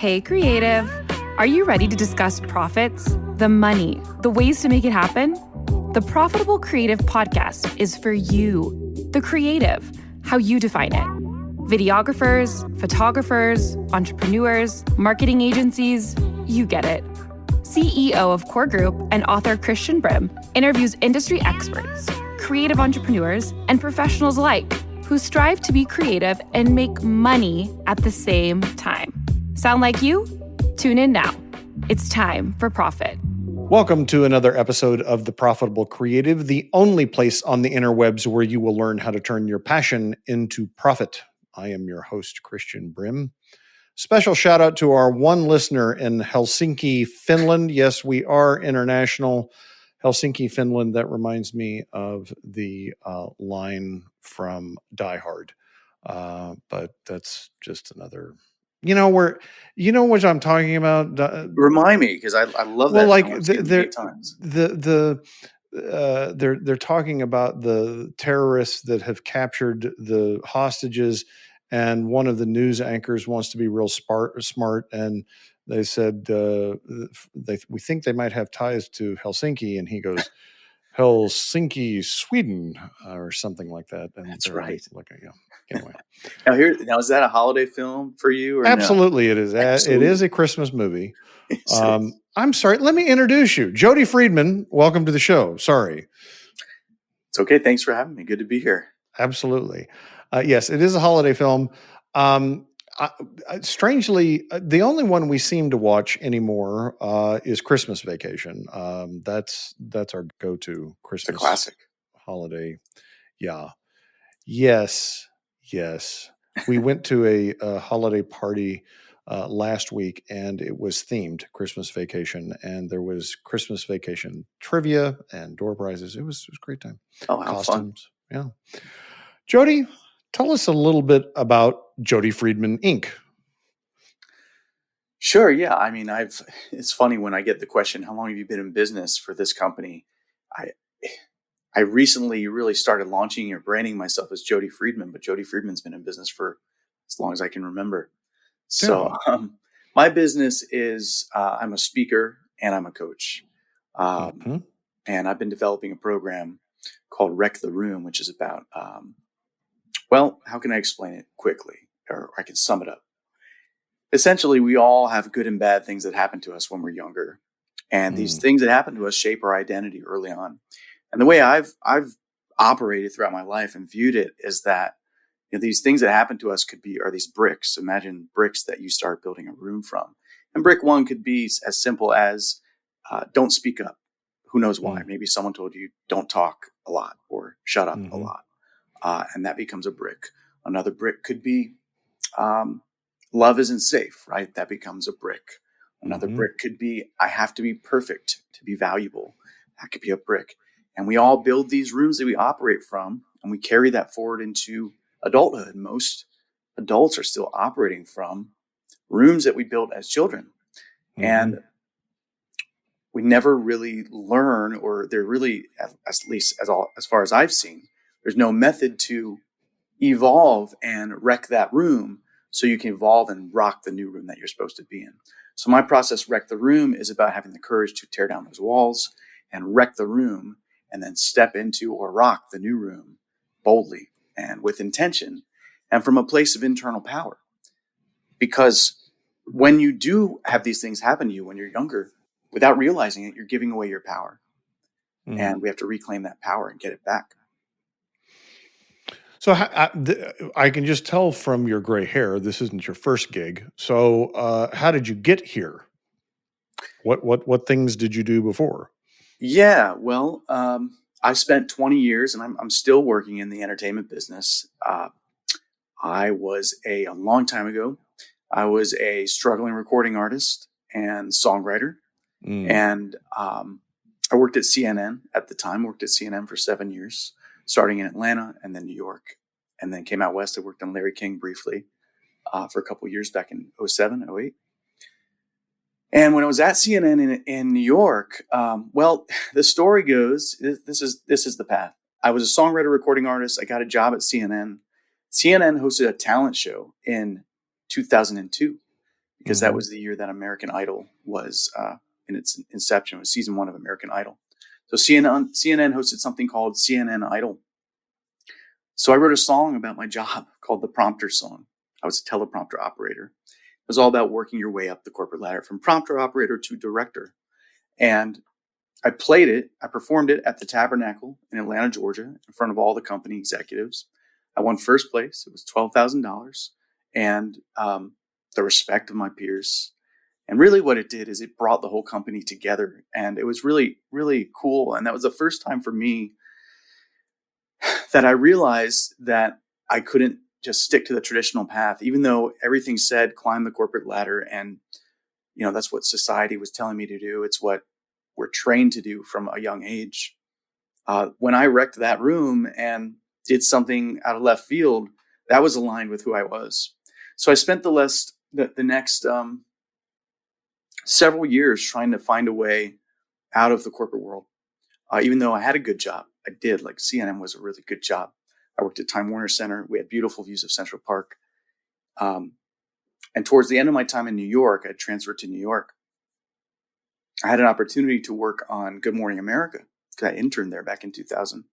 Hey, creative. Are you ready to discuss profits, the money, the ways to make it happen? The Profitable Creative Podcast is for you, the creative, how you define it. Videographers, photographers, entrepreneurs, marketing agencies, you get it. CEO of Core Group and author Christian Brim interviews industry experts, creative entrepreneurs, and professionals alike who strive to be creative and make money at the same time. Sound like you? Tune in now. It's time for profit. Welcome to another episode of The Profitable Creative, the only place on the interwebs where you will learn how to turn your passion into profit. I am your host, Christian Brim. Special shout out to our one listener in Helsinki, Finland. Yes, we are international. Helsinki, Finland. That reminds me of the line from Die Hard. But that's just another... You know what I'm talking about. Remind me, because I love that. Well, like they're talking about the terrorists that have captured the hostages, and one of the news anchors wants to be real smart, and they said we think they might have ties to Helsinki, and he goes, Helsinki, Sweden, or something like that. And that's right. Anyway, now is that a holiday film for you? Or absolutely, no? It is. Absolutely. It is a Christmas movie. I'm sorry. Let me introduce you, Jody Friedman. Welcome to the show. Sorry, it's okay. Thanks for having me. Good to be here. Absolutely. Yes, it is a holiday film. Strangely, the only one we seem to watch anymore is Christmas Vacation. That's our go-to Christmas classic holiday. Yeah. Yes. We went to a holiday party last week, and it was themed Christmas Vacation, and there was Christmas Vacation trivia and door prizes. It was a great time. Oh, how costumes. Fun. Yeah. Jody, tell us a little bit about Jody Friedman, Inc. Sure. Yeah. I mean, it's funny when I get the question, how long have you been in business for this company? I recently really started launching or branding myself as Jody Friedman, but Jody Friedman's been in business for as long as I can remember. So my business is I'm a speaker and I'm a coach. And I've been developing a program called Wreck the Room, which is about, how can I explain it quickly? Or I can sum it up. Essentially, we all have good and bad things that happen to us when we're younger. And these things that happen to us shape our identity early on. And the way I've operated throughout my life and viewed it is that these things that happen to us are these bricks. Imagine bricks that you start building a room from. And brick one could be as simple as don't speak up. Who knows why? Maybe someone told you don't talk a lot or shut up a lot. And that becomes a brick. Another brick could be love isn't safe, right? That becomes a brick. Another brick could be I have to be perfect to be valuable. That could be a brick. And we all build these rooms that we operate from, and we carry that forward into adulthood. Most adults are still operating from rooms that we built as children. And we never really learn, or they're really, at least as far as I've seen, there's no method to evolve and wreck that room so you can evolve and rock the new room that you're supposed to be in. So my process, Wreck the Room, is about having the courage to tear down those walls and wreck the room, and then step into or rock the new room boldly and with intention and from a place of internal power. Because when you do have these things happen to you when you're younger, without realizing it, you're giving away your power. And we have to reclaim that power and get it back. So I can just tell from your gray hair, this isn't your first gig. So how did you get here? What things did you do before? Yeah, well, I spent 20 years, and I'm still working in the entertainment business. I was a long time ago, I was a struggling recording artist and songwriter. And I worked at CNN at the time, worked at CNN for 7 years, starting in Atlanta and then New York, and then came out west. I worked on Larry King briefly for a couple of years back in 07, 08. And when I was at CNN in New York, the story goes, this is the path. I was a songwriter, recording artist. I got a job at CNN. CNN hosted a talent show in 2002. because that was the year that American Idol was in its inception. It was season 1 of American Idol. So CNN hosted something called CNN Idol. So I wrote a song about my job called the Prompter Song. I was a teleprompter operator. It was all about working your way up the corporate ladder from prompter operator to director. And I played it. I performed it at the Tabernacle in Atlanta, Georgia, in front of all the company executives. I won first place. It was $12,000, and the respect of my peers. And really what it did is it brought the whole company together. And it was really, really cool. And that was the first time for me that I realized that I couldn't just stick to the traditional path, even though everything said climb the corporate ladder. And, that's what society was telling me to do. It's what we're trained to do from a young age. When I wrecked that room and did something out of left field, that was aligned with who I was. So I spent the next several years trying to find a way out of the corporate world. Even though I had a good job, I did. Like CNN was a really good job. I worked at Time Warner Center. We had beautiful views of Central Park. And towards the end of my time in New York, I transferred to New York. I had an opportunity to work on Good Morning America because I interned there back in 2000. It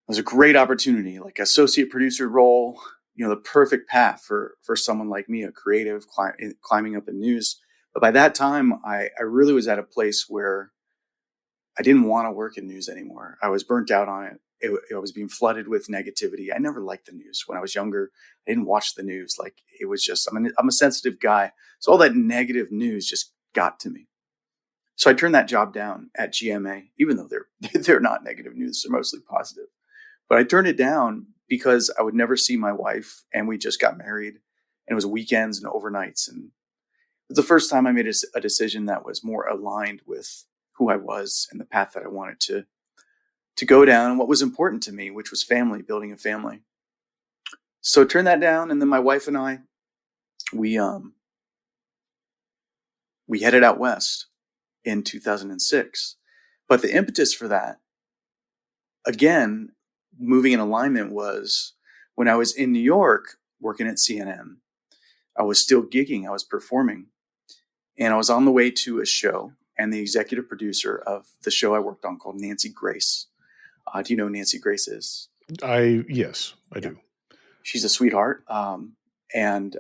was a great opportunity, like associate producer role, the perfect path for someone like me, a creative climbing up in news. But by that time, I really was at a place where I didn't want to work in news anymore. I was burnt out on it. I was being flooded with negativity. I never liked the news. When I was younger, I didn't watch the news. Like it was just, I'm a sensitive guy. So all that negative news just got to me. So I turned that job down at GMA, even though they're not negative news. They're mostly positive. But I turned it down because I would never see my wife, and we just got married, and it was weekends and overnights. And it was the first time I made a decision that was more aligned with who I was and the path that I wanted to go down and what was important to me, which was family, building a family. So I turned that down, and then my wife and I, we headed out west in 2006. But the impetus for that, again, moving in alignment, was when I was in New York working at CNN. I was still gigging. I was performing. And I was on the way to a show, and the executive producer of the show I worked on, called Nancy Grace. Do you know who Nancy Grace is? Yes, I do. She's a sweetheart. And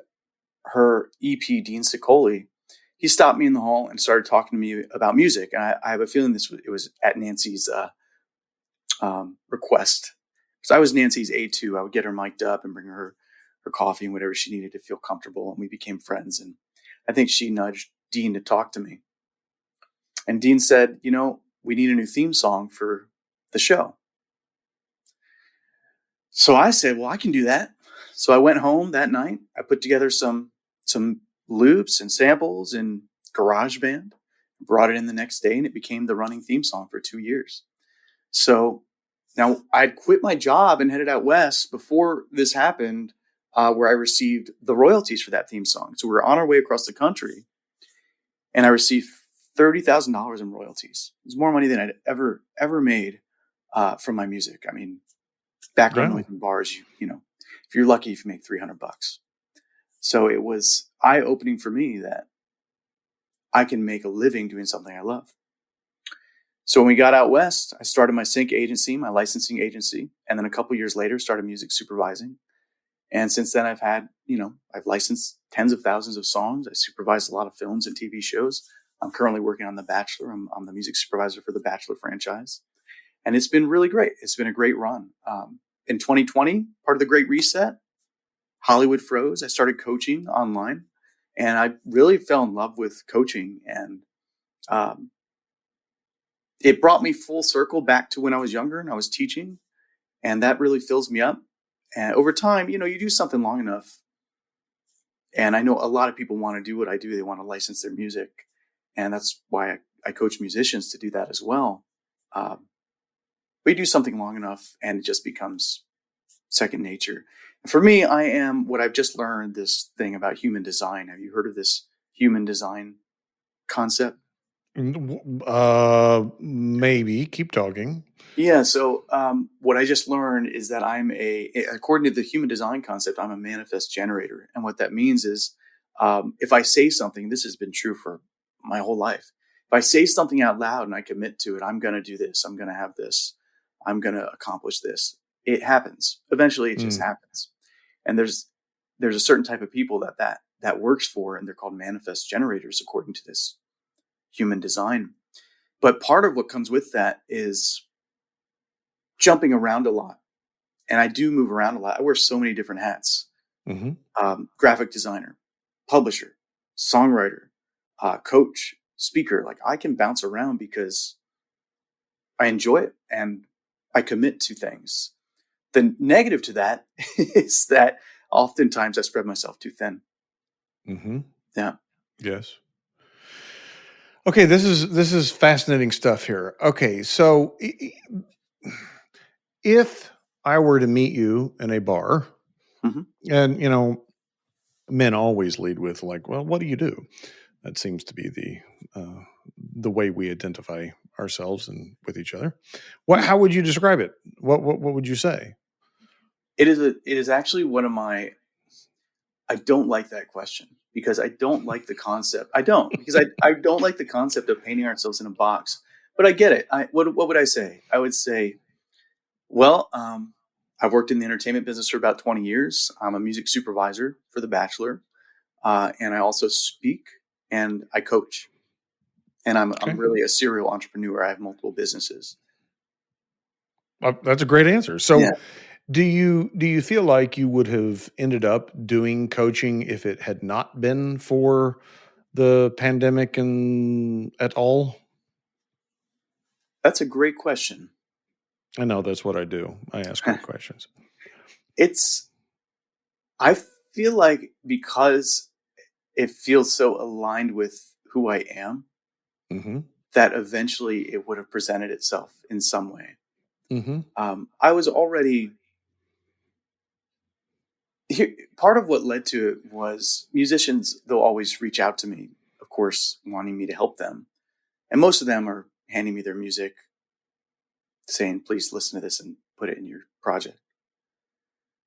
her EP, Dean Sicoli, he stopped me in the hall and started talking to me about music. And I have a feeling it was at Nancy's request. Because I was Nancy's A2. I would get her mic'd up and bring her coffee and whatever she needed to feel comfortable. And we became friends. And I think she nudged Dean to talk to me. And Dean said, we need a new theme song for the show. So I said, well, I can do that. So I went home that night. I put together some loops and samples in GarageBand, brought it in the next day, and it became the running theme song for 2 years. So now I'd quit my job and headed out west before this happened, where I received the royalties for that theme song. So we were on our way across the country, and I received $30,000 in royalties. It was more money than I'd ever made from my music. Background noise in bars, if you're lucky, if you make $300. So it was eye-opening for me that I can make a living doing something I love. So when we got out west, I started my sync agency, my licensing agency, and then a couple years later started music supervising. And since then I've licensed tens of thousands of songs. I supervised a lot of films and TV shows. I'm currently working on The Bachelor. I'm the music supervisor for the Bachelor franchise. And it's been really great. It's been a great run. In 2020, part of the Great Reset, Hollywood froze. I started coaching online, and I really fell in love with coaching. And it brought me full circle back to when I was younger and I was teaching. And that really fills me up. And over time, you do something long enough. And I know a lot of people want to do what I do. They want to license their music. And that's why I coach musicians to do that as well. But you do something long enough and it just becomes second nature. And for me, I am what I've just learned, this thing about human design. Have you heard of this human design concept? Maybe. Keep talking. Yeah. So what I just learned is that according to the human design concept, I'm a manifest generator. And what that means is If I say something, this has been true for my whole life. If I say something out loud and I commit to it, I'm going to do this. I'm going to have this. I'm going to accomplish this. It happens. Eventually, it just happens. And there's a certain type of people that works for, and they're called manifest generators according to this human design. But part of what comes with that is jumping around a lot. And I do move around a lot. I wear so many different hats. Graphic designer, publisher, songwriter, coach, speaker. Like, I can bounce around because I enjoy it and I commit to things. The negative to that is that oftentimes I spread myself too thin. Yeah. Yes. Okay, this is fascinating stuff here. Okay, so if I were to meet you in a bar, and men always lead with like, well, what do you do? That seems to be the way we identify ourselves and with each other. How would you describe it? What would you say? It is actually one of my. I don't like that question because I don't like the concept. I don't like the concept of painting ourselves in a box. But I get it. What would I say? I would say, well, I've worked in the entertainment business for about 20 years. I'm a music supervisor for The Bachelor, and I also speak and I coach. And I'm really a serial entrepreneur. I have multiple businesses. That's a great answer. So. Yeah. Do you feel like you would have ended up doing coaching if it had not been for the pandemic and at all? That's a great question. I know that's what I do. I ask great questions. I feel like because it feels so aligned with who I am, that eventually it would have presented itself in some way. I was already. Part of what led to it was musicians, they'll always reach out to me, of course, wanting me to help them. And most of them are handing me their music, saying, please listen to this and put it in your project.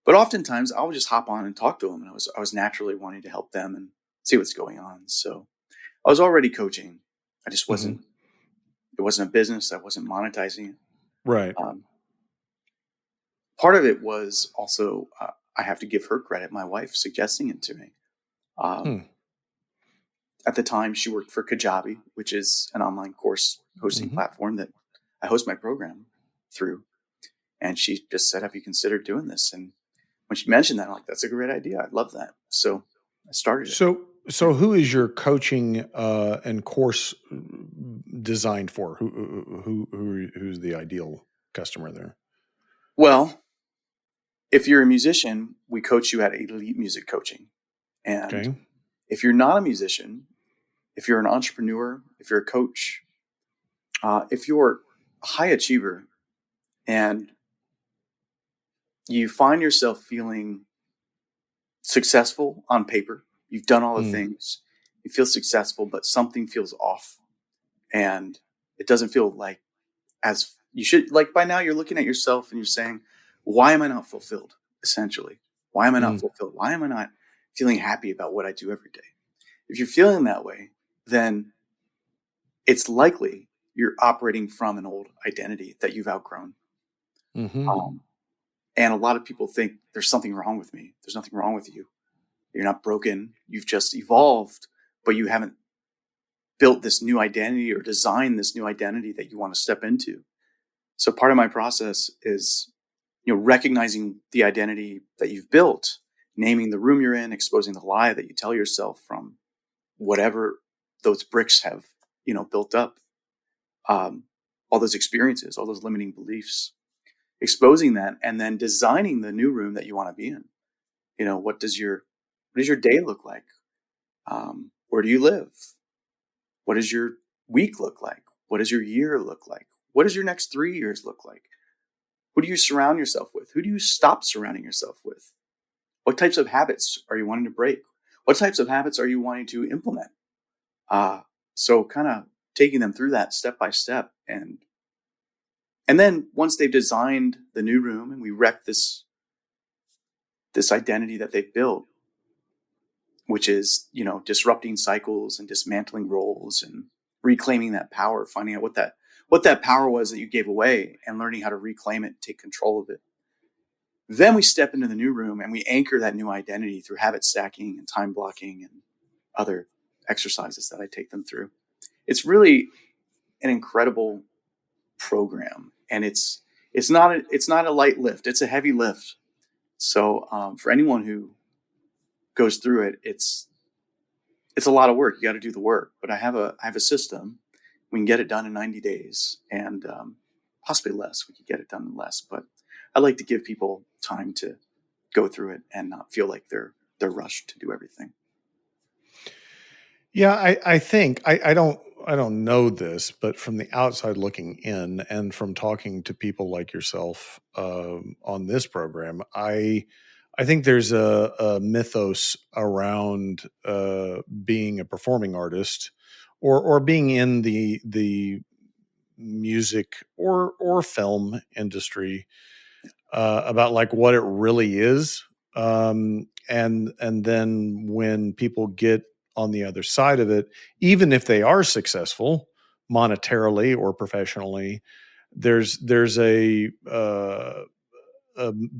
But oftentimes I would just hop on and talk to them. And I was naturally wanting to help them and see what's going on. So I was already coaching. I just wasn't, it wasn't a business. I wasn't monetizing it. Right. Part of it was also, I have to give her credit, my wife suggesting it to me. At the time, she worked for Kajabi, which is an online course hosting platform that I host my program through. And she just said, have you considered doing this? And when she mentioned that, I'm like, that's a great idea. I'd love that. So I started it. So who is your coaching and course designed for? Who's the ideal customer there? Well, if you're a musician, we coach you at Elite Music Coaching. And if you're not a musician, if you're an entrepreneur, if you're a coach, if you're a high achiever and you find yourself feeling successful on paper, you've done all the things, you feel successful, but something feels off and it doesn't feel like as you should. Like, by now you're looking at yourself and you're saying, why am I not fulfilled? Essentially, why am I not fulfilled? Why am I not feeling happy about what I do every day? If you're feeling that way, then it's likely you're operating from an old identity that you've outgrown. And a lot of people think there's something wrong with me. There's nothing wrong with you. You're not broken. You've just evolved, but you haven't built this new identity or designed this new identity that you want to step into. So part of my process is, recognizing the identity that you've built, naming the room you're in, exposing the lie that you tell yourself from whatever those bricks have, built up, all those experiences, all those limiting beliefs, exposing that, and then designing the new room that you want to be in. What does your day look like? Where do you live? What does your week look like? What does your year look like? What does your next 3 years look like? Who do you surround yourself with? Who do you stop surrounding yourself with? What types of habits are you wanting to break? What types of habits are you wanting to implement? So kind of taking them through that step by step. And then once they've designed the new room and we wreck this identity that they've built, which is, disrupting cycles and dismantling roles and reclaiming that power, finding out what that power was that you gave away and learning how to reclaim it, take control of it. Then we step into the new room and we anchor that new identity through habit stacking and time blocking and other exercises that I take them through. It's really an incredible program, and it's not a light lift. It's a heavy lift. So for anyone who goes through it, it's a lot of work. You got to do the work. But I have a system. We can get it done in 90 days, and possibly less. We could get it done in less. But I like to give people time to go through it and not feel like they're rushed to do everything. Yeah, I think I don't know this, but from the outside looking in, and from talking to people like yourself on this program, I think there's a mythos around being a performing artist, or being in the music or film industry, about like what it really is, and then when people get on the other side of it, even if they are successful monetarily or professionally, there's a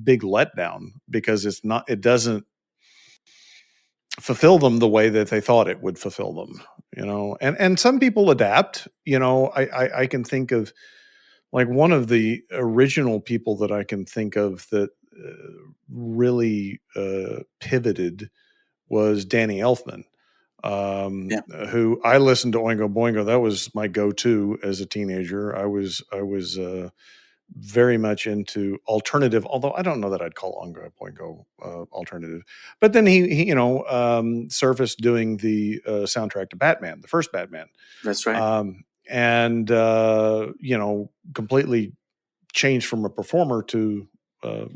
big letdown because it doesn't fulfill them the way that they thought it would fulfill them, and some people adapt. I can think of, like, one of the original people that I can think of that really pivoted was Danny Elfman, Yeah. who I listened to Oingo Boingo. That was my go-to as a teenager. I was very much into alternative, although I don't know that I'd call Oingo Boingo alternative. But then he surfaced doing the soundtrack to Batman, the first Batman. That's right. And completely changed from a performer to a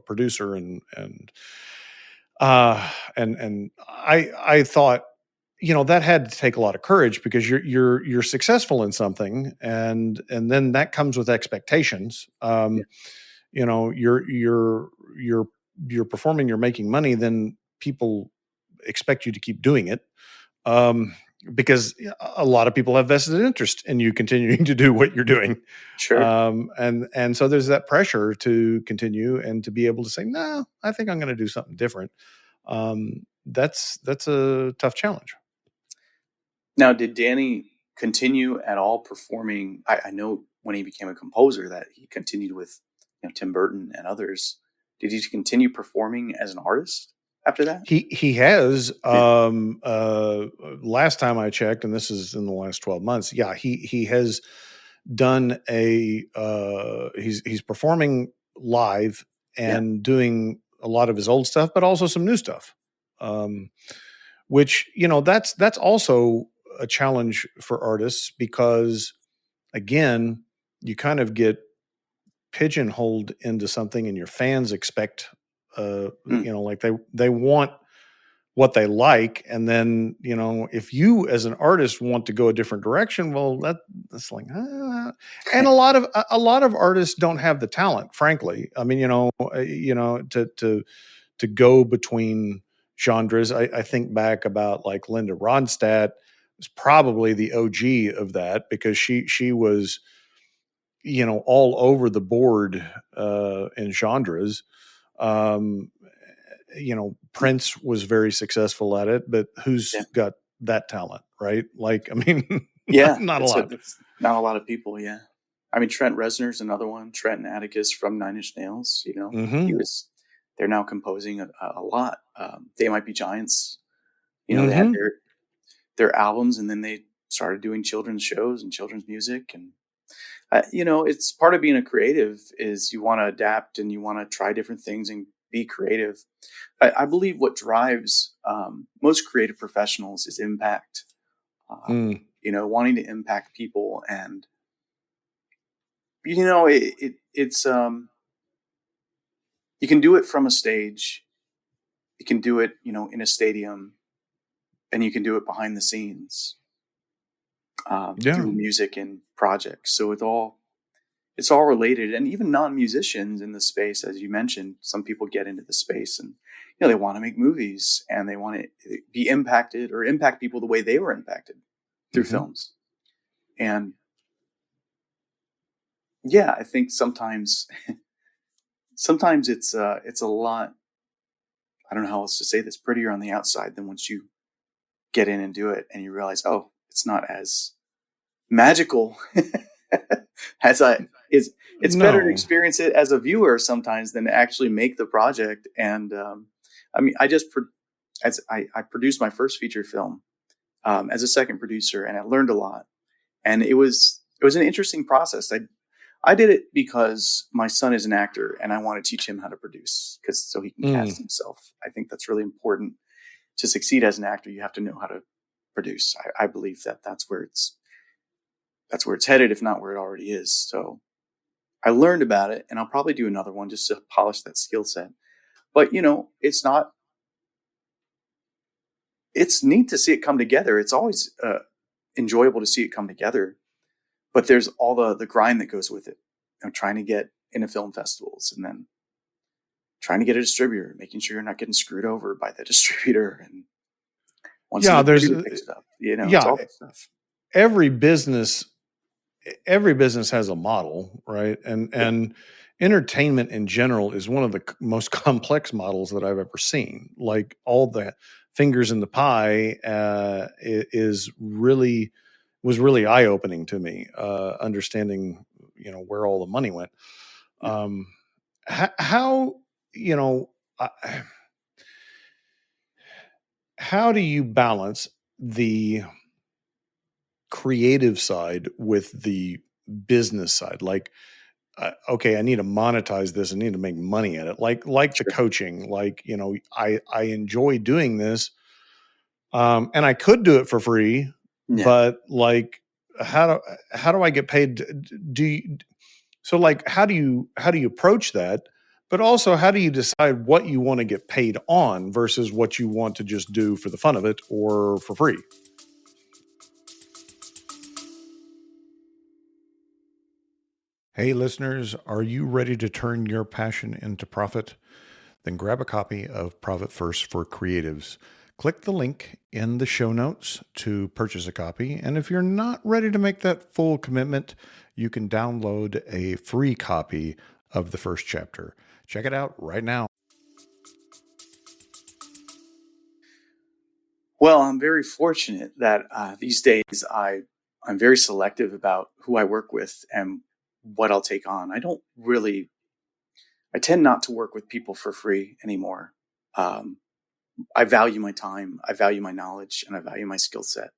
producer, and I thought, that had to take a lot of courage, because you're successful in something, and then that comes with expectations. You're performing, you're making money, then people expect you to keep doing it. Because a lot of people have vested interest in you continuing to do what you're doing. Sure. And so there's that pressure to continue and to be able to say, no, I think I'm going to do something different. That's a tough challenge. Now, did Danny continue at all performing? I know when he became a composer that he continued with Tim Burton and others. Did he continue performing as an artist after that? He has. Yeah. Last time I checked, and this is in the last 12 months. Yeah, he has done he's performing live and doing a lot of his old stuff, but also some new stuff. Which, that's also a challenge for artists, because again, you kind of get pigeonholed into something, and your fans expect, like they want what they like. And then, if you as an artist want to go a different direction, well, that's like, and a lot of artists don't have the talent, frankly. I mean, to go between genres. I think back about, like, Linda Ronstadt was probably the OG of that, because she was, all over the board in genres. Prince was very successful at it, but who's got that talent, right? Like, I mean, not a lot. Not a lot of people. Yeah. I mean, Trent Reznor's another one. Trent and Atticus from Nine Inch Nails, Mm-hmm. they're now composing a lot. They Might Be Giants, they Mm-hmm. had their albums, and then they started doing children's shows and children's music. And, it's part of being a creative is you want to adapt and you want to try different things and be creative. I believe what drives most creative professionals is impact, wanting to impact people. And, it's you can do it from a stage, you can do it, in a stadium, and you can do it behind the scenes through music and projects. So it's all related. And even non-musicians in the space, as you mentioned, some people get into the space and they want to make movies and they want to be impacted or impact people the way they were impacted through films. And yeah, I think sometimes it's a lot, I don't know how else to say this, prettier on the outside than once you get in and do it and you realize, oh, it's not as magical as it's better to experience it as a viewer sometimes than to actually make the project. And I mean, I produced my first feature film as a second producer, and I learned a lot. And it was an interesting process. I did it because my son is an actor, and I want to teach him how to produce, so he can cast himself. I think that's really important to succeed as an actor. You have to know how to produce. I believe that's where it's headed, if not where it already is. So I learned about it, and I'll probably do another one just to polish that skill set. But it's neat to see it come together. It's always enjoyable to see it come together, but there's all the grind that goes with it. Trying to get into film festivals, and then trying to get a distributor, making sure you're not getting screwed over by the distributor. And once the distributor picks it up, it's all that stuff. Every business has a model, right? And entertainment in general is one of the most complex models that I've ever seen. Like, all the fingers in the pie was really eye-opening to me, understanding, where all the money went. How do you balance the creative side with the business side? Like, okay, I need to monetize this. I need to make money at it. Like the coaching, I enjoy doing this. And I could do it for free, but like, how do I get paid? How do you approach that? But also, how do you decide what you want to get paid on versus what you want to just do for the fun of it or for free? Hey, listeners, are you ready to turn your passion into profit? Then grab a copy of Profit First for Creatives. Click the link in the show notes to purchase a copy. And if you're not ready to make that full commitment, you can download a free copy of the first chapter. Check it out right now. Well, I'm very fortunate that these days I'm very selective about who I work with and what I'll take on. I tend not to work with people for free anymore. I value my time, I value my knowledge, and I value my skill set.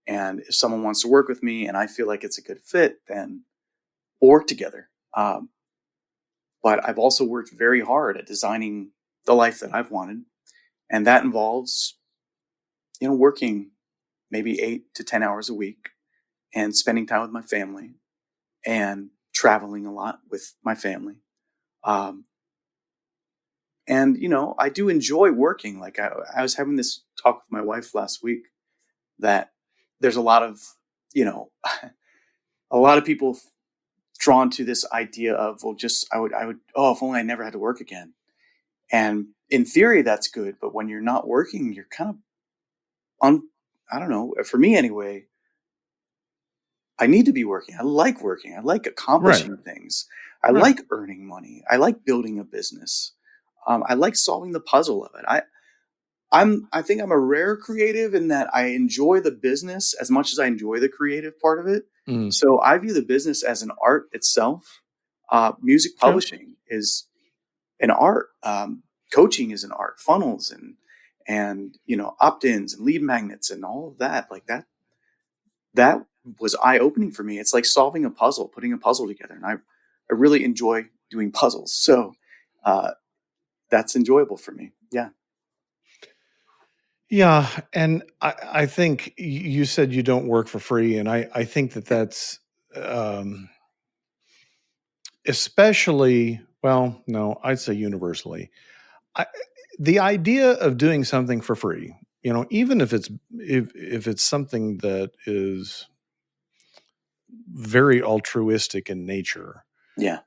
And if someone wants to work with me and I feel like it's a good fit, then we'll work together. But I've also worked very hard at designing the life that I've wanted. And that involves, working maybe 8 to 10 hours a week and spending time with my family and traveling a lot with my family. And, I do enjoy working. Like, I was having this talk with my wife last week that there's a lot of, a lot of people drawn to this idea of, well, if only I never had to work again. And in theory, that's good. But when you're not working, you're kind of I don't know, for me anyway, I need to be working. I like working. I like accomplishing things. I like earning money. I like building a business. I like solving the puzzle of it. I think I'm a rare creative in that I enjoy the business as much as I enjoy the creative part of it. So I view the business as an art itself. Music publishing is an art. Coaching is an art. Funnels and opt-ins and lead magnets and all of that. Like that was eye-opening for me. It's like solving a puzzle, putting a puzzle together. And I really enjoy doing puzzles. So that's enjoyable for me. Yeah. Yeah. And I think you said you don't work for free. And I think that's especially, well, no, I'd say universally. The idea of doing something for free, even if it's something that is very altruistic in nature. Yeah.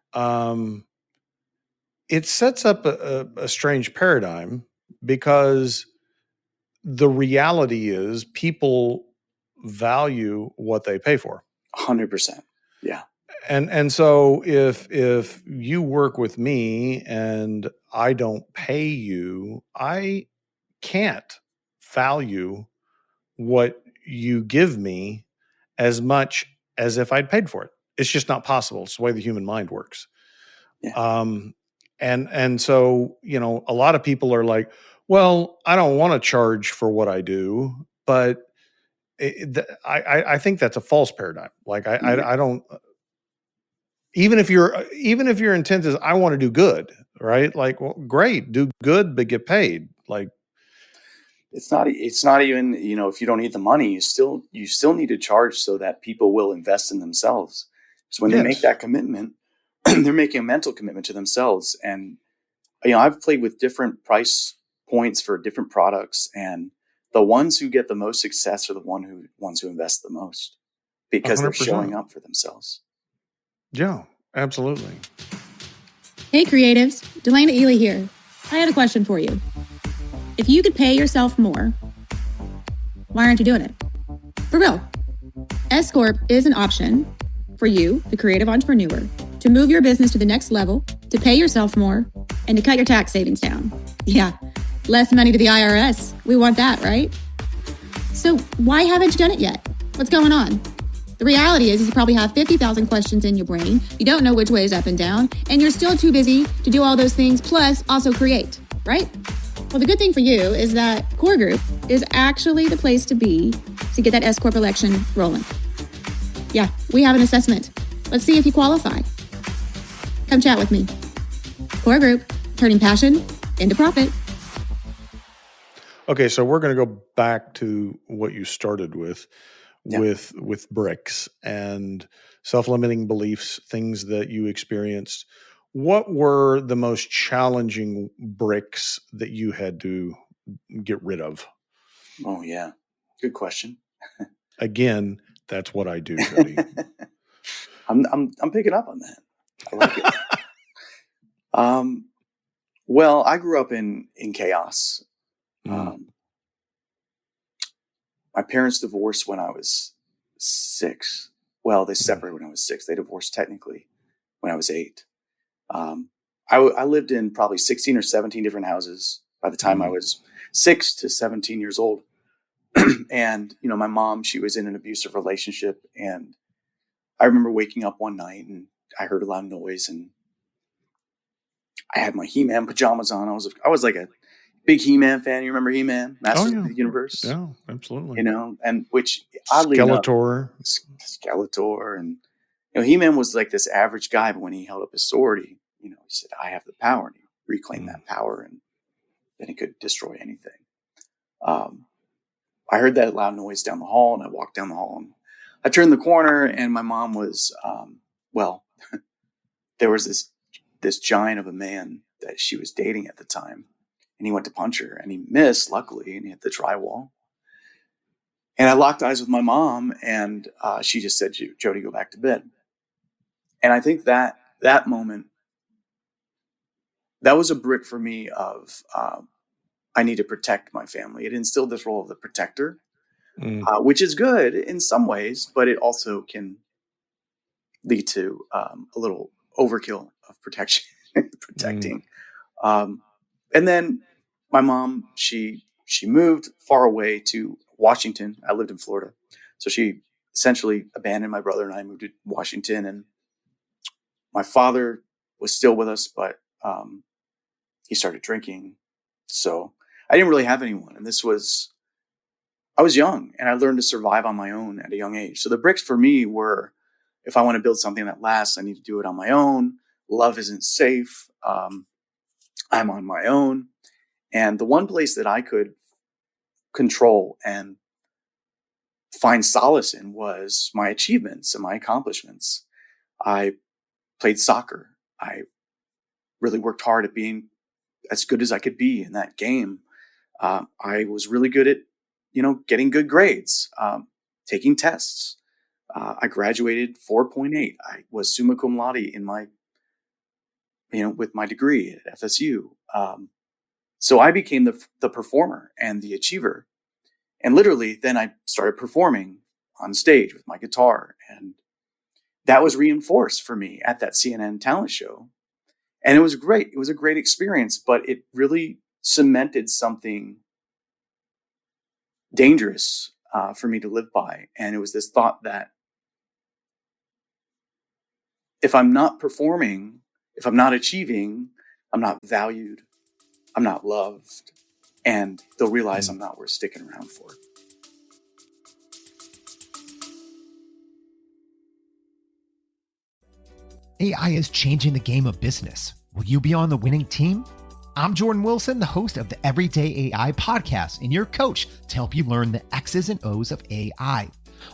It sets up a strange paradigm because the reality is people value what they pay for. 100%. Yeah. And so if you work with me and I don't pay you, I can't value what you give me as much as if I'd paid for it. It's just not possible. It's the way the human mind works. Yeah. And so, a lot of people are like, well, I don't want to charge for what I do, but I think that's a false paradigm. Like I don't, even if your intent is, I want to do good, right? Like, well, great, do good, but get paid. Like, It's not even, if you don't need the money, you still need to charge so that people will invest in themselves. So when they make yes, that commitment, they're making a mental commitment to themselves. And, I've played with different price points for different products, and the ones who get the most success are the ones who invest the most because they're showing 100%. up for themselves. Yeah, absolutely. Hey creatives, Delana Ely here. I have a question for you. If you could pay yourself more, why aren't you doing it? For real. S Corp is an option for you, the creative entrepreneur, to move your business to the next level, to pay yourself more, and to cut your tax savings down. Yeah, less money to the IRS. We want that, right? So why haven't you done it yet? What's going on? The reality is you probably have 50,000 questions in your brain. You don't know which way is up and down, and you're still too busy to do all those things, plus also create, right? Well, the good thing for you is that Core Group is actually the place to be to get that S Corp election rolling. Yeah, we have an assessment. Let's see if you qualify. Come chat with me. Core Group, turning passion into profit. Okay, so we're going to go back to what you started with, Yeah. with bricks and self-limiting beliefs, things that you experienced. What were the most challenging bricks that you had to get rid of? Oh yeah. Good question. Again, that's what I do, Jody. I'm picking up on that. I like it. Well, I grew up in chaos. My parents divorced when I was 6. Well, they separated when I was 6. They divorced technically when I was 8. I lived in probably 16 or 17 different houses by the time I was 6 to 17 years old. And, my mom, she was in an abusive relationship. And I remember waking up one night and I heard a loud noise and I had my He-Man pajamas on. I was like a big He-Man fan. You remember He-Man? Masters of the Universe? Yeah, absolutely. And which oddly enough, Skeletor. And, He-Man was like this average guy, but when he held up his sword, he said, I have the power. And he reclaimed that power, and then he could destroy anything. I heard that loud noise down the hall, and I walked down the hall, and I turned the corner, and my mom was, there was this giant of a man that she was dating at the time, and he went to punch her, and he missed, luckily, and he hit the drywall. And I locked eyes with my mom, and she just said, Jody, go back to bed. And I think that moment, that was a brick for me of I need to protect my family. It instilled this role of the protector, which is good in some ways, but it also can lead to a little overkill of protecting. And then my mom, she moved far away to Washington. I lived in Florida. So she essentially abandoned my brother, and I moved to Washington. And my father was still with us, but he started drinking. So I didn't really have anyone. And I was young, and I learned to survive on my own at a young age. So the bricks for me were, if I want to build something that lasts, I need to do it on my own. Love isn't safe. I'm on my own. And the one place that I could control and find solace in was my achievements and my accomplishments. I played soccer. I really worked hard at being as good as I could be in that game. I was really good at, getting good grades, taking tests. I graduated 4.8. I was summa cum laude in my, with my degree at FSU. So I became the performer and the achiever. And literally, then I started performing on stage with my guitar. And that was reinforced for me at that CNN talent show. And it was great. It was a great experience, but it really cemented something dangerous for me to live by. And it was this thought that if I'm not performing, if I'm not achieving, I'm not valued, I'm not loved, and they'll realize I'm not worth sticking around for. AI is changing the game of business. Will you be on the winning team? I'm Jordan Wilson, the host of the Everyday AI podcast and your coach to help you learn the X's and O's of AI.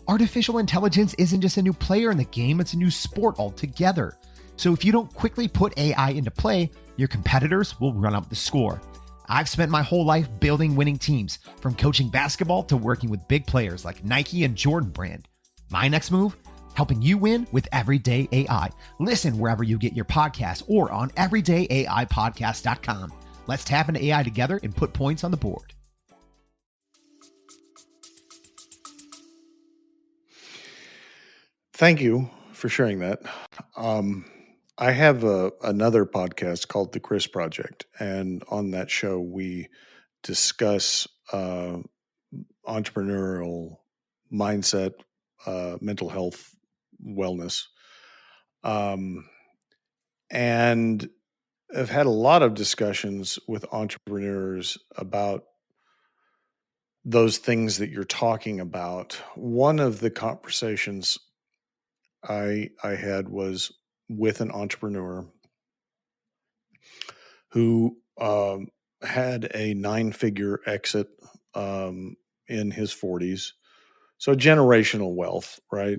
Artificial intelligence isn't just a new player in the game, it's a new sport altogether. So if you don't quickly put AI into play, your competitors will run up the score. I've spent my whole life building winning teams, from coaching basketball to working with big players like Nike and Jordan Brand. My next move? Helping you win with Everyday AI. Listen wherever you get your podcasts or on everydayaipodcast.com. Let's tap into AI together and put points on the board. Thank you for sharing that. I have another podcast called The Chris Project, and on that show we discuss entrepreneurial mindset, mental health, wellness, and I've had a lot of discussions with entrepreneurs about those things that you're talking about. One of the conversations I had was with an entrepreneur who had a 9-figure exit in his 40s, so generational wealth, right?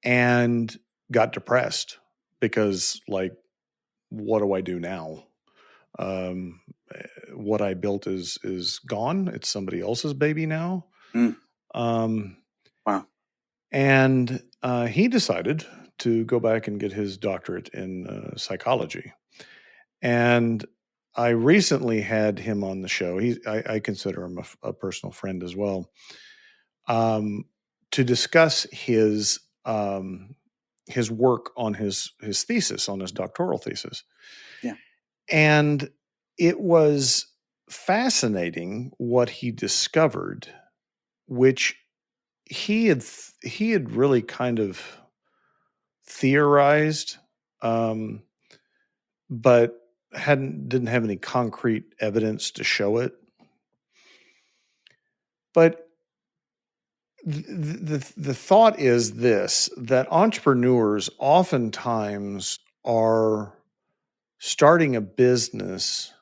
And got depressed because, like, what do I do now? What I built is gone. It's somebody else's baby now. Wow. And he decided to go back and get his doctorate in psychology. And I recently had him on the show. I consider him a personal friend as well, to discuss his work on his thesis, on his doctoral thesis. Yeah. And it was fascinating what he discovered, which he had really kind of theorized, but didn't have any concrete evidence to show it. But the thought is this, that entrepreneurs oftentimes are starting a business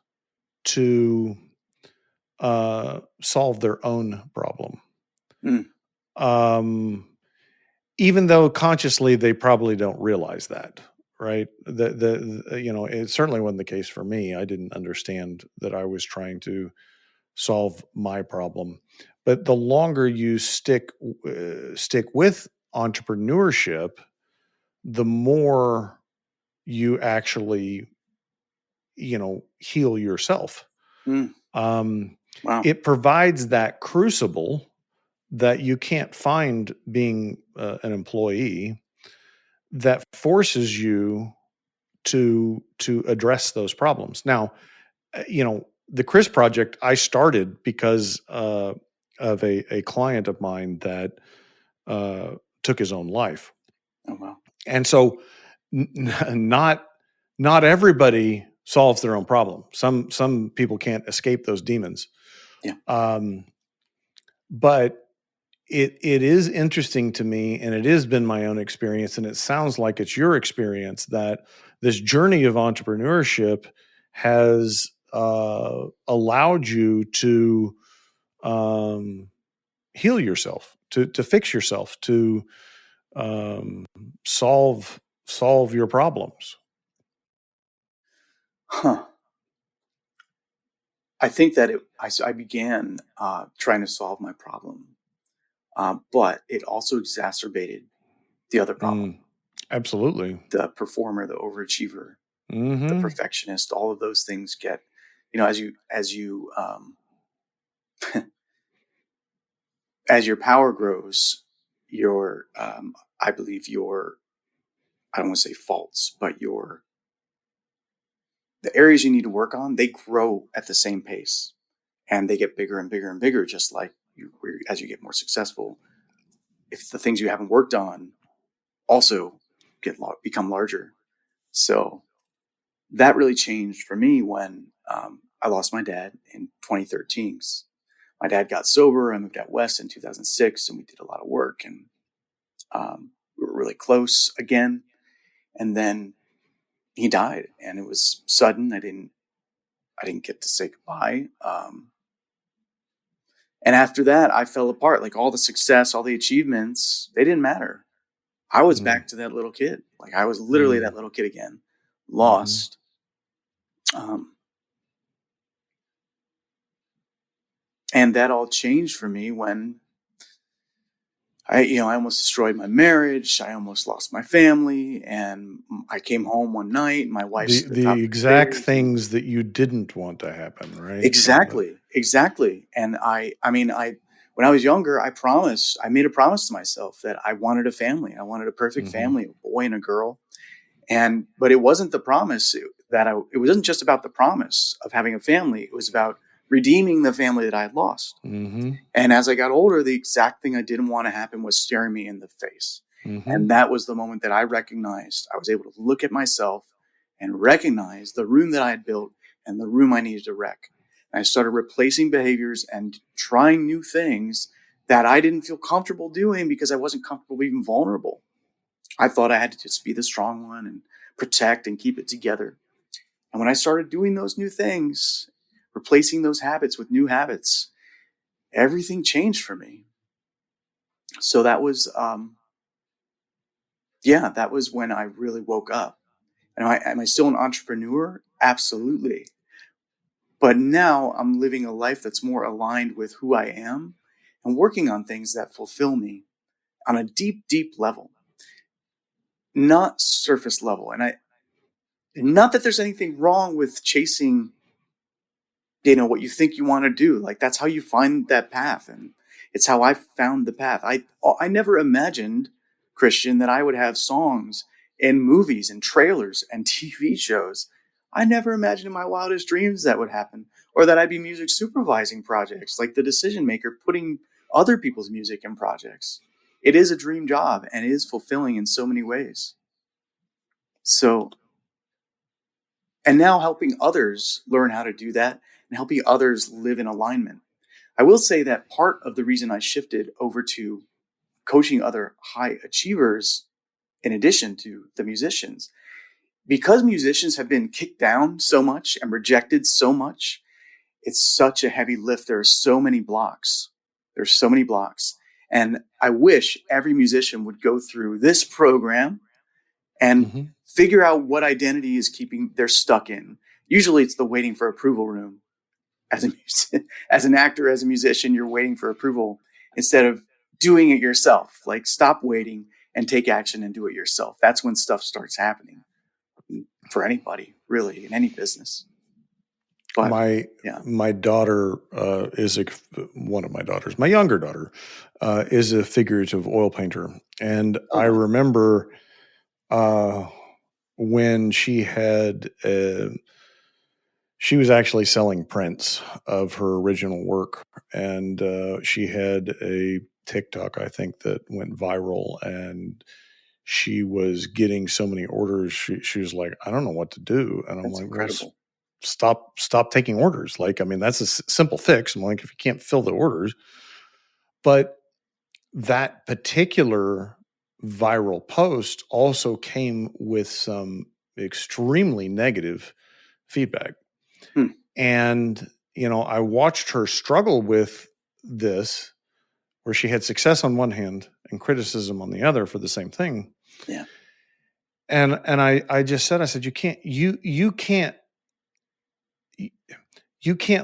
to solve their own problem. Even though consciously they probably don't realize that, right? It certainly wasn't the case for me. I didn't understand that I was trying to solve my problem. But the longer you stick with entrepreneurship, the more you actually, heal yourself. Wow. It provides that crucible that you can't find being an employee, that forces you to address those problems. Now, the Chris Project I started because of a client of mine that took his own life. Oh, wow. And so not everybody solves their own problem. Some people can't escape those demons. Yeah. But it is interesting to me, and it has been my own experience, and it sounds like it's your experience, that this journey of entrepreneurship has allowed you to heal yourself, to fix yourself, to solve your problems. Huh. I think that I began trying to solve my problem, but it also exacerbated the other problem. Absolutely. The performer, the overachiever. the perfectionist, all of those things get, as you as your power grows, your I believe your, I don't want to say faults, but the areas you need to work on, they grow at the same pace, and they get bigger and bigger and bigger, just like as you get more successful. If the things you haven't worked on also become larger. So that really changed for me when I lost my dad in 2013. My dad got sober. I moved out west in 2006, and we did a lot of work, and we were really close again. And then he died, and it was sudden. I didn't get to say goodbye. And after that, I fell apart. Like, all the success, all the achievements, they didn't matter. I was back to that little kid. Like, I was literally that little kid again, lost. And that all changed for me when I almost destroyed my marriage. I almost lost my family, and I came home one night. My wife's the exact things that you didn't want to happen, right? Exactly. And when I was younger, I made a promise to myself that I wanted a family. I wanted a perfect family, a boy and a girl. But it wasn't the promise it wasn't just about the promise of having a family. It was about redeeming the family that I had lost. And as I got older, the exact thing I didn't want to happen was staring me in the face. And that was the moment that I recognized I was able to look at myself and recognize the room that I had built and the room I needed to wreck. And I started replacing behaviors and trying new things that I didn't feel comfortable doing because I wasn't comfortable being vulnerable. I thought I had to just be the strong one and protect and keep it together. And when I started doing those new things, replacing those habits with new habits, everything changed for me. So that was, that was when I really woke up. And am I still an entrepreneur? Absolutely. But now I'm living a life that's more aligned with who I am and working on things that fulfill me on a deep, deep level, not surface level. And not that there's anything wrong with chasing, what you think you want to do. Like, that's how you find that path. And it's how I found the path. I never imagined, Christian, that I would have songs in movies and trailers and TV shows. I never imagined in my wildest dreams that would happen, or that I'd be music supervising projects, like the decision maker, putting other people's music in projects. It is a dream job and it is fulfilling in so many ways. So, and now helping others learn how to do that and helping others live in alignment. I will say that part of the reason I shifted over to coaching other high achievers, in addition to the musicians, because musicians have been kicked down so much and rejected so much, it's such a heavy lift. There are so many blocks. And I wish every musician would go through this program and figure out what identity is they're stuck in. Usually it's the waiting for approval room. As an actor, as a musician, you're waiting for approval instead of doing it yourself. Like, stop waiting and take action and do it yourself. That's when stuff starts happening for anybody, really, in any business. But, my daughter one of my daughters, my younger daughter, is a figurative oil painter. And I remember when she was actually selling prints of her original work, and she had a TikTok, I think, that went viral, and she was getting so many orders. She was like, I don't know what to do. And I'm like, incredible. Stop taking orders. Like, I mean, that's a simple fix. I'm like, if you can't fill the orders. But that particular viral post also came with some extremely negative feedback. And, I watched her struggle with this, where she had success on one hand and criticism on the other for the same thing. Yeah. And I just said, I said, you can't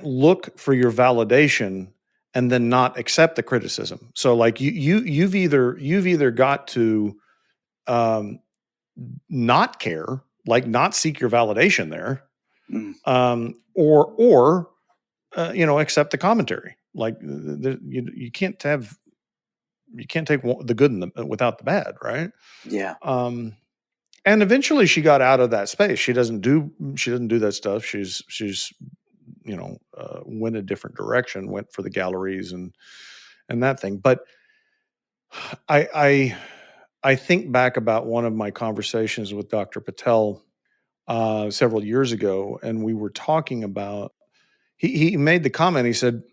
look for your validation and then not accept the criticism. So, like, you've either got to not care, like not seek your validation there, Mm. or accept the commentary. Like you can't take the good without the bad, right? Yeah. And eventually she got out of that space. She doesn't do that stuff. She's went a different direction, went for the galleries and that thing. But I think back about one of my conversations with Dr. Patel several years ago, and we were talking about, he made the comment, he said,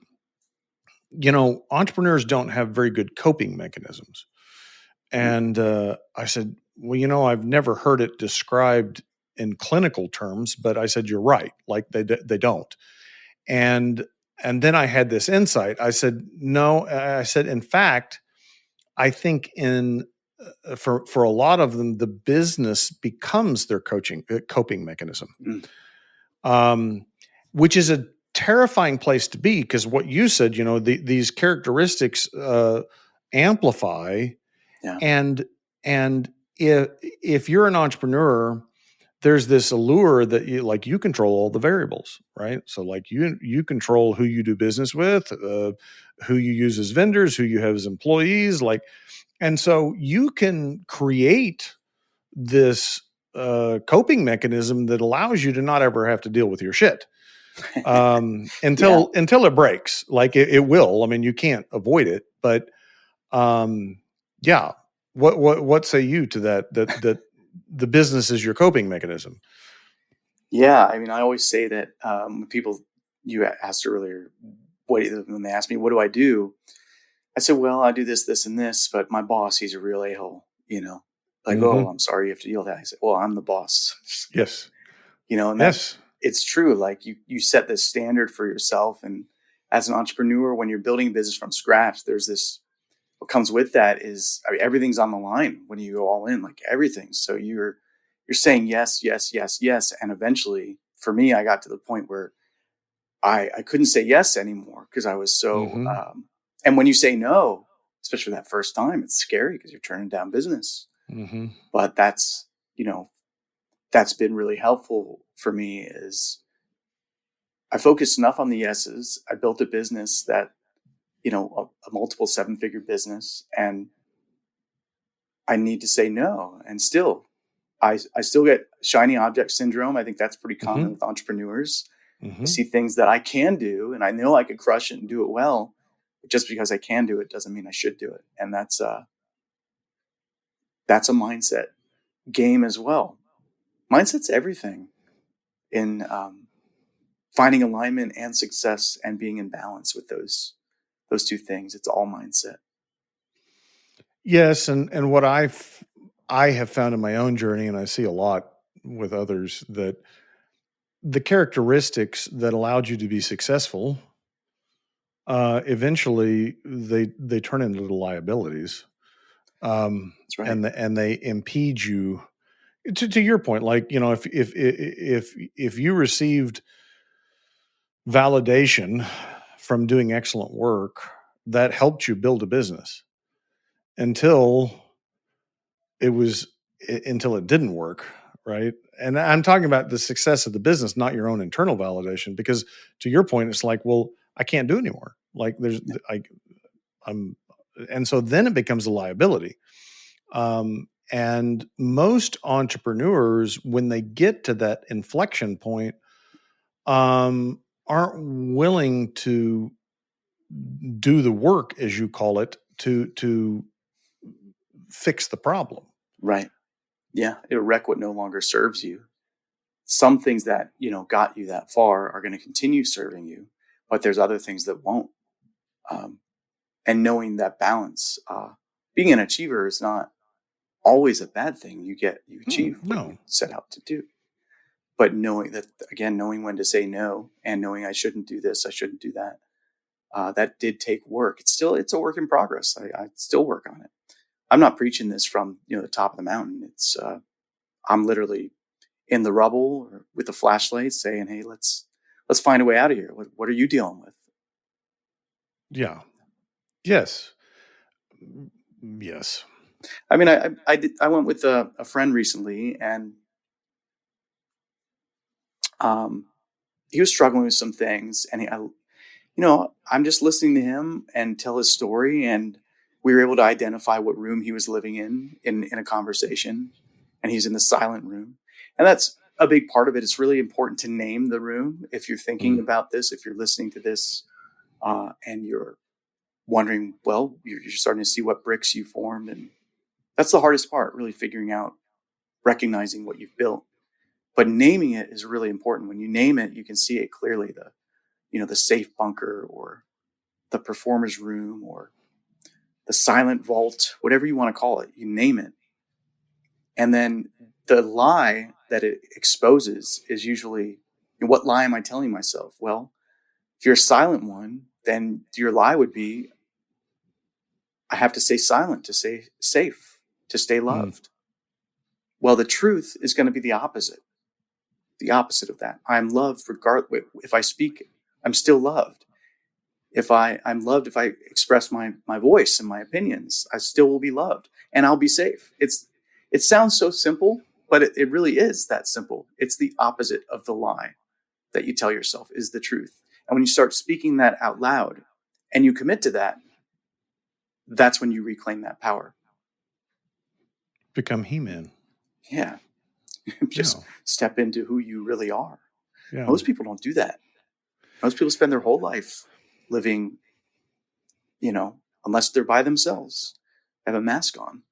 entrepreneurs don't have very good coping mechanisms. And I said, well, I've never heard it described in clinical terms, but I said, you're right. Like they don't. And then I had this insight. I said, no, I said, in fact, I think for a lot of them, the business becomes their coping mechanism, which is a terrifying place to be, because what you said, these characteristics amplify. Yeah. And if you're an entrepreneur, there's this allure that you control all the variables, right? So like you control who you do business with, who you use as vendors, who you have as employees, and so you can create this coping mechanism that allows you to not ever have to deal with your shit until it breaks. Like it will. I mean, you can't avoid it, but yeah. What say you to that the business is your coping mechanism? Yeah, I mean, I always say that when you asked earlier, when they ask me, what do I do? I said, well, I do this, this, and this, but my boss, he's a real a-hole, oh, I'm sorry you have to deal with that. I said, well, I'm the boss. Yes. And yes, it's true. Like you set this standard for yourself. And as an entrepreneur, when you're building a business from scratch, what comes with that is, everything's on the line when you go all in, like everything. So you're saying yes, yes, yes, yes. And eventually for me, I got to the point where I couldn't say yes anymore, because I was so, and when you say no, especially that first time, it's scary because you're turning down business. But that's been really helpful for me, is I focused enough on the yeses. I built a business that, a multiple 7-figure business, and I need to say no. And still, I still get shiny object syndrome. I think that's pretty common with entrepreneurs. I see things that I can do, and I know I could crush it and do it well. But just because I can do it doesn't mean I should do it. And that's a mindset game as well. Mindset's everything in finding alignment and success and being in balance with those two things. It's all mindset. Yes, and what I have found in my own journey, and I see a lot with others, that the characteristics that allowed you to be successful, eventually they turn into the liabilities. That's right. And they impede you. To your point, like, if you received validation from doing excellent work, that helped you build a business until it didn't work, right? And I'm talking about the success of the business, not your own internal validation, because to your point, it's like, well, I can't do anymore. Like and so then it becomes a liability. And most entrepreneurs, when they get to that inflection point, aren't willing to do the work, as you call it, to fix the problem. Right. Yeah. It'll wreck what no longer serves you. Some things that, got you that far are going to continue serving you, but there's other things that won't. And knowing that balance, being an achiever is not always a bad thing. You achieve what you set out to do. But knowing when to say no, and knowing I shouldn't do this, I shouldn't do that. That did take work. It's a work in progress. I still work on it. I'm not preaching this from, the top of the mountain. It's, I'm literally in the rubble or with a flashlight saying, hey, let's find a way out of here. What are you dealing with? Yeah. Yes. Yes. I mean, I went with a friend recently, and he was struggling with some things, and I'm just listening to him and tell his story, and we were able to identify what room he was living in a conversation, and he's in the silent room. And that's a big part of it. It's really important to name the room. If you're thinking about this, if you're listening to this, and you're wondering, well, you're starting to see what bricks you formed. And that's the hardest part, really figuring out, recognizing what you've built. But naming it is really important. When you name it, you can see it clearly, the safe bunker, or the performer's room, or the silent vault, whatever you want to call it, you name it. And then the lie that it exposes is usually, what lie am I telling myself? Well, if you're a silent one, then your lie would be, I have to stay silent to stay safe, to stay loved. Well, the truth is going to be the opposite of that. I'm loved regardless. If I speak, I'm still loved. If I'm loved, if I express my voice and my opinions, I still will be loved, and I'll be safe. It sounds so simple, but it really is that simple. It's the opposite of the lie that you tell yourself is the truth. And when you start speaking that out loud and you commit to that, that's when you reclaim that power. Become He-Man. Yeah. Just step into who you really are. Yeah. Most people don't do that. Most people spend their whole life living, unless they're by themselves, have a mask on.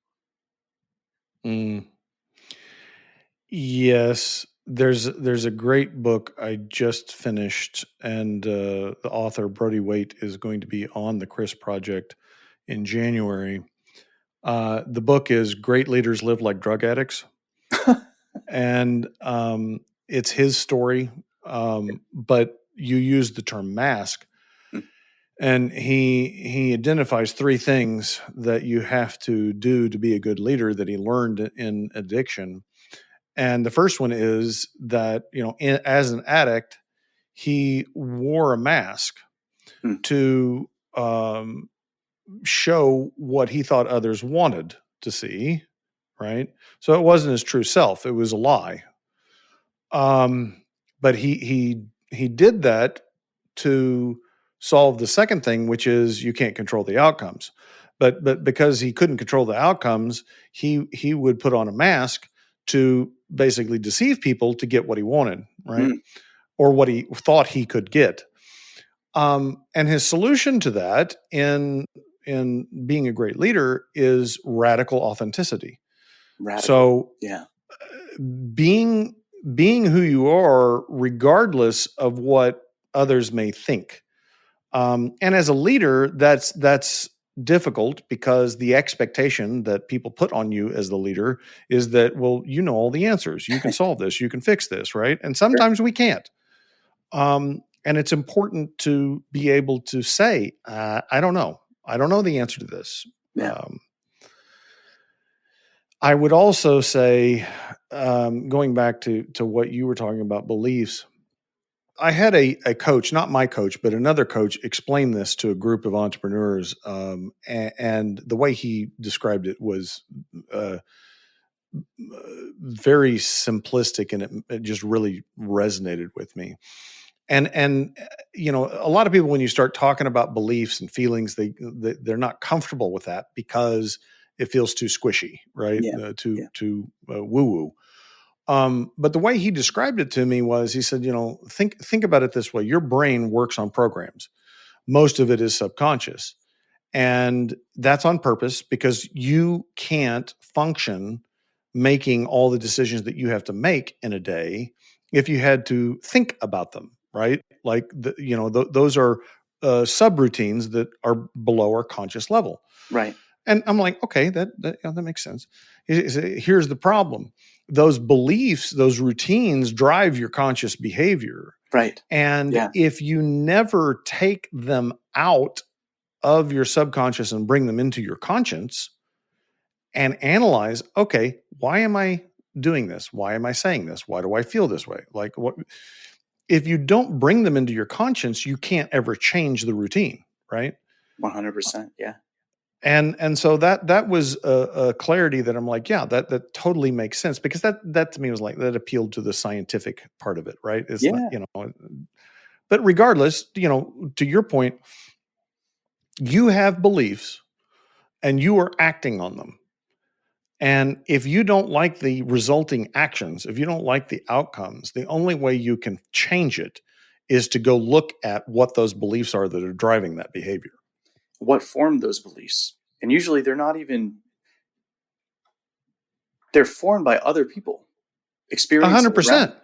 Yes. There's a great book I just finished, and the author, Brody Waite, is going to be on the Chris Project in January. The book is Great Leaders Live Like Drug Addicts. And it's his story, but you use the term mask. And he identifies 3 things that you have to do to be a good leader that he learned in addiction. And the first one is that, as an addict, he wore a mask to show what he thought others wanted to see, right? So it wasn't his true self. It was a lie. But he did that to solve the second thing, which is you can't control the outcomes. But because he couldn't control the outcomes, he would put on a mask to basically deceive people to get what he wanted, right? Or what he thought he could get. And his solution to that in being a great leader is radical authenticity. So being who you are, regardless of what others may think. And as a leader, that's difficult, because the expectation that people put on you as the leader is that, well, you know all the answers. You can solve this. You can fix this, right? And sometimes we can't. And it's important to be able to say, I don't know. I don't know the answer to this. Yeah. I would also say, going back to what you were talking about, beliefs, I had a coach, not my coach, but another coach, explain this to a group of entrepreneurs. And the way he described it was very simplistic, and it just really resonated with me. And a lot of people, when you start talking about beliefs and feelings, they're not comfortable with that because it feels too squishy, right? Too woo-woo. But the way he described it to me was, he said, think about it this way. Your brain works on programs. Most of it is subconscious. And that's on purpose, because you can't function making all the decisions that you have to make in a day if you had to think about them, right? Like, those are subroutines that are below our conscious level. Right. And I'm like, okay, that makes sense. Here's the problem. Those beliefs, those routines drive your conscious behavior. Right. And if you never take them out of your subconscious and bring them into your conscience and analyze, okay, why am I doing this? Why am I saying this? Why do I feel this way? Like, what? If you don't bring them into your conscience, you can't ever change the routine, right? 100%. Yeah. And so that was a clarity that I'm like, yeah, that totally makes sense, because that to me was like, that appealed to the scientific part of it, right? It's not, Yeah. but regardless, to your point, you have beliefs and you are acting on them. And if you don't like the resulting actions, if you don't like the outcomes, the only way you can change it is to go look at what those beliefs are that are driving that behavior. What formed those beliefs? And usually they're formed by other people. Experience. 100%.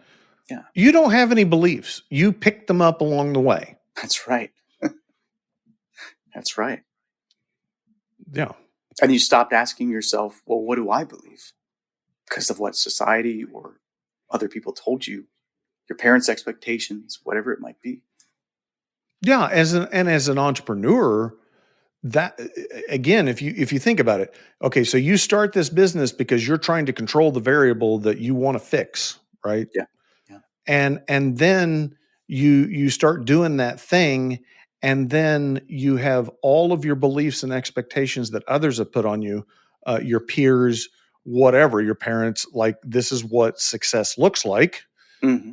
Yeah. You don't have any beliefs. You picked them up along the way. That's right. That's right. Yeah. And you stopped asking yourself, well, what do I believe? Because of what society or other people told you, your parents' expectations, whatever it might be. Yeah. As an entrepreneur, that, again, if you think about it, okay, so you start this business because you're trying to control the variable that you want to fix, right? Yeah. Yeah. And then you start doing that thing, and then you have all of your beliefs and expectations that others have put on you, your peers, whatever, your parents, like, this is what success looks like,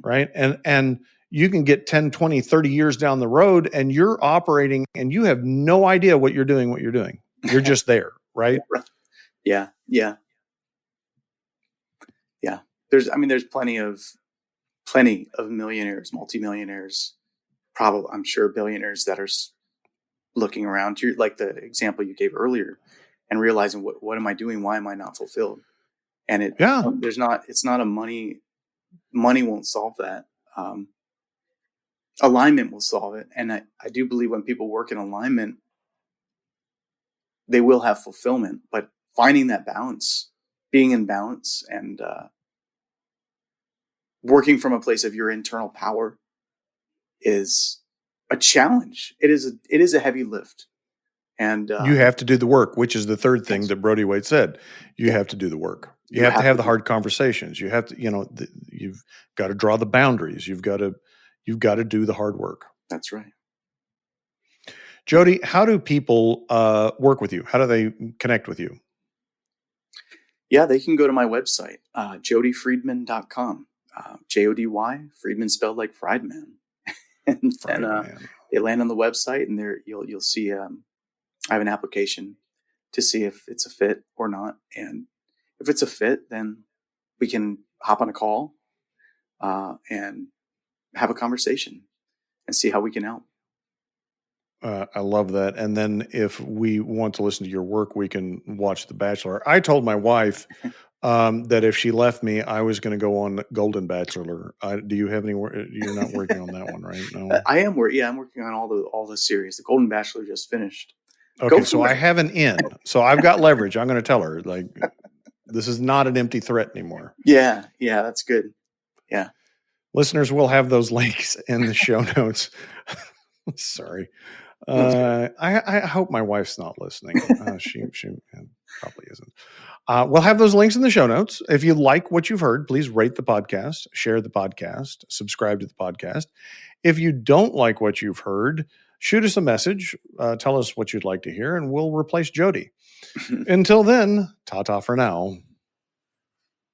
right? And you can get 10, 20, 30 years down the road and you're operating and you have no idea what you're doing. You're just there, right? Yeah. Yeah. Yeah. There's plenty of millionaires, multimillionaires, probably, I'm sure, billionaires that are looking around to, like the example you gave earlier, and realizing, what am I doing? Why am I not fulfilled? And it's not a money won't solve that. Alignment will solve it. And I do believe when people work in alignment, they will have fulfillment, but finding that balance, being in balance, and working from a place of your internal power is a challenge. It is a heavy lift. And you have to do the work, which is the third thing that Brody White said. You have to do the work. You have to have the hard conversations. You have to, you've got to draw the boundaries. You've got to do the hard work. That's right. Jody, how do people work with you? How do they connect with you? Yeah, they can go to my website, jodyfriedman.com. Jody, Friedman spelled like Friedman. And they land on the website, and there you'll see I have an application to see if it's a fit or not. And if it's a fit, then we can hop on a call and have a conversation and see how we can help. I love that. And then if we want to listen to your work, we can watch The Bachelor. I told my wife that if she left me, I was going to go on Golden Bachelor. Do you have any work? You're not working on that one, right? No. I am I'm working on all the series. The Golden Bachelor just finished. Okay, so I have an in. So I've got leverage. I'm going to tell her, like, this is not an empty threat anymore. Yeah, that's good. Yeah. Listeners will have those links in the show notes. Sorry. I hope my wife's not listening. She probably isn't. We'll have those links in the show notes. If you like what you've heard, please rate the podcast, share the podcast, subscribe to the podcast. If you don't like what you've heard, shoot us a message. Tell us what you'd like to hear, and we'll replace Jody. Until then, ta-ta for now.